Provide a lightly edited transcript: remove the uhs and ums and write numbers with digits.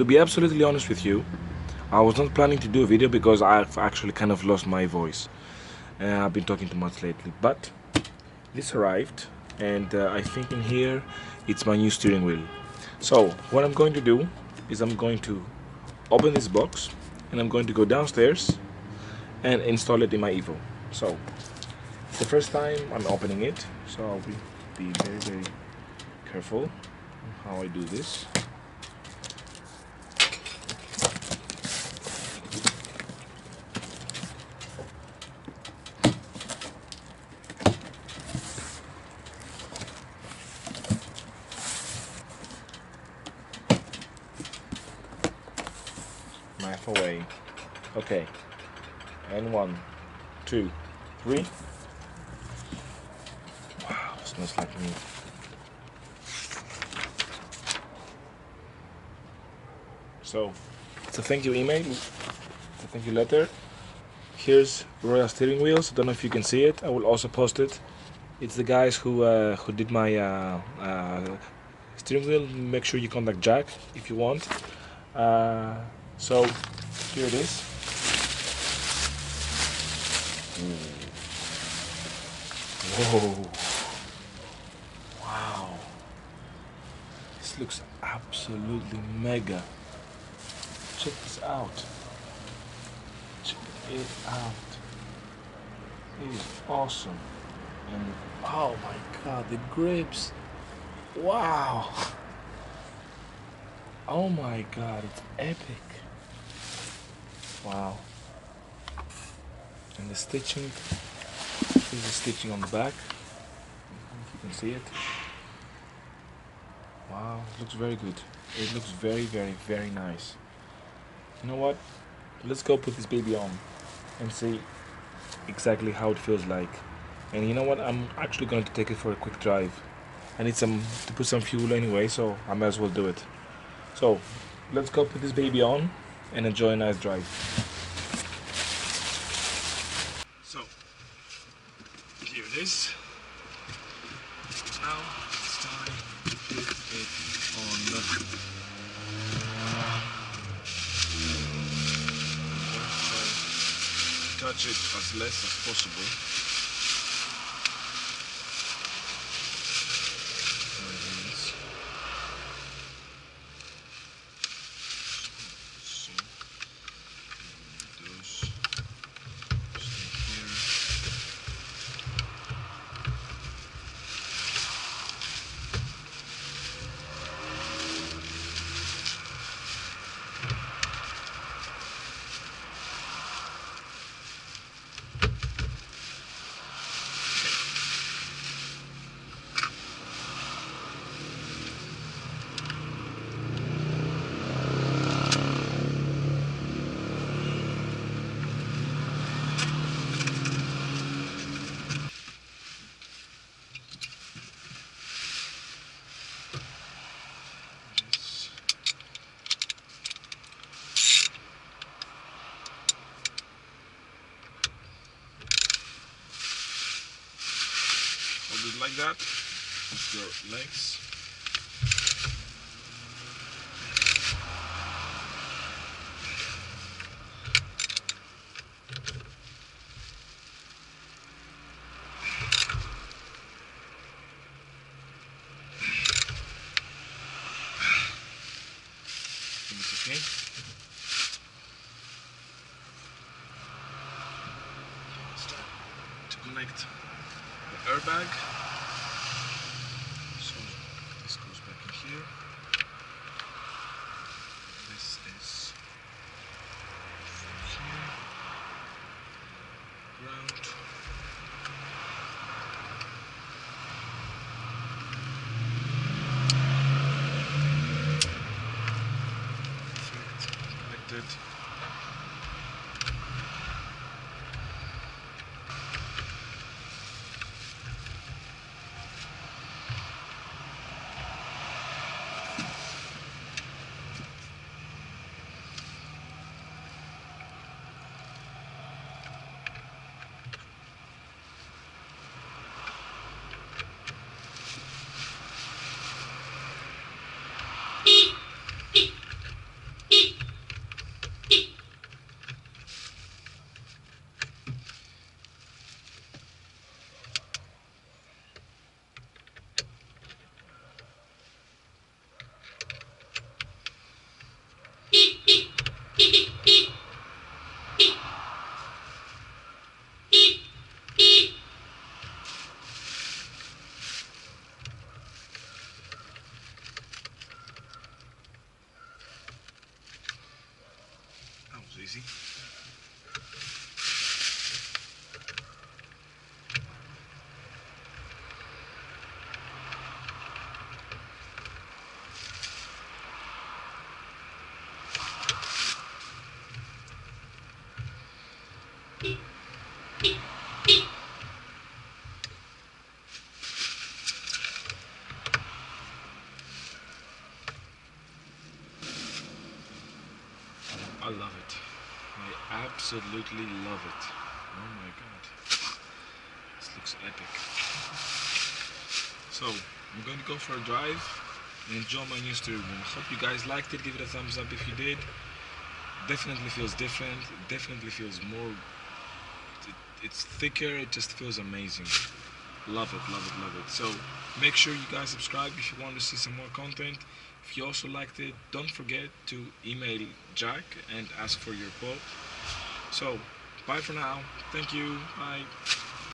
To be absolutely honest with you, I was not planning to do a video because I've actually kind of lost my voice. I've been talking too much lately, but this arrived, and I think in here it's my new steering wheel. So what I'm going to do is I'm going to open this box and I'm going to go downstairs and install it in my Evo. So it's the first time I'm opening it, so I'll be very careful on how I do this. Knife away. Okay. And 1, 2, 3. Wow, smells like meat. So, it's a thank you email. It's a thank you letter. Here's Royal steering wheels. I don't know if you can see it. I will also post it. It's the guys who did my steering wheel. Make sure you contact Jack if you want. So here it is. Whoa! Wow! This looks absolutely mega. Check this out. Check it out. It is awesome. And oh my god, the grips. Wow. Oh my god, it's epic. Wow. And the stitching, this is the stitching on the back. If you can see it. Wow, it looks very good. It looks very nice. You know what? Let's go put this baby on and see exactly how it feels like. And you know what? I'm actually going to take it for a quick drive. I need to put some fuel anyway, so I might as well do it. So let's go put this baby on and enjoy a nice drive. So here it is. Now it's time to put it on. Touch it as less as possible. Hold it like that with your legs. It's okay. Start to connect the airbag. So this goes back in here. This is from here. Ground. Perfect. Connected. easy. I love it. I absolutely love it. Oh my god. This looks epic. So, I'm going to go for a drive and enjoy my new steering wheel. Hope you guys liked it. Give it a thumbs up if you did. Definitely feels different. It definitely feels more... it's thicker. It just feels amazing. Love it, love it, love it. So, make sure you guys subscribe if you want to see some more content. If you also liked it, don't forget to email Jack and ask for your quote. So, bye for now. Thank you. Bye.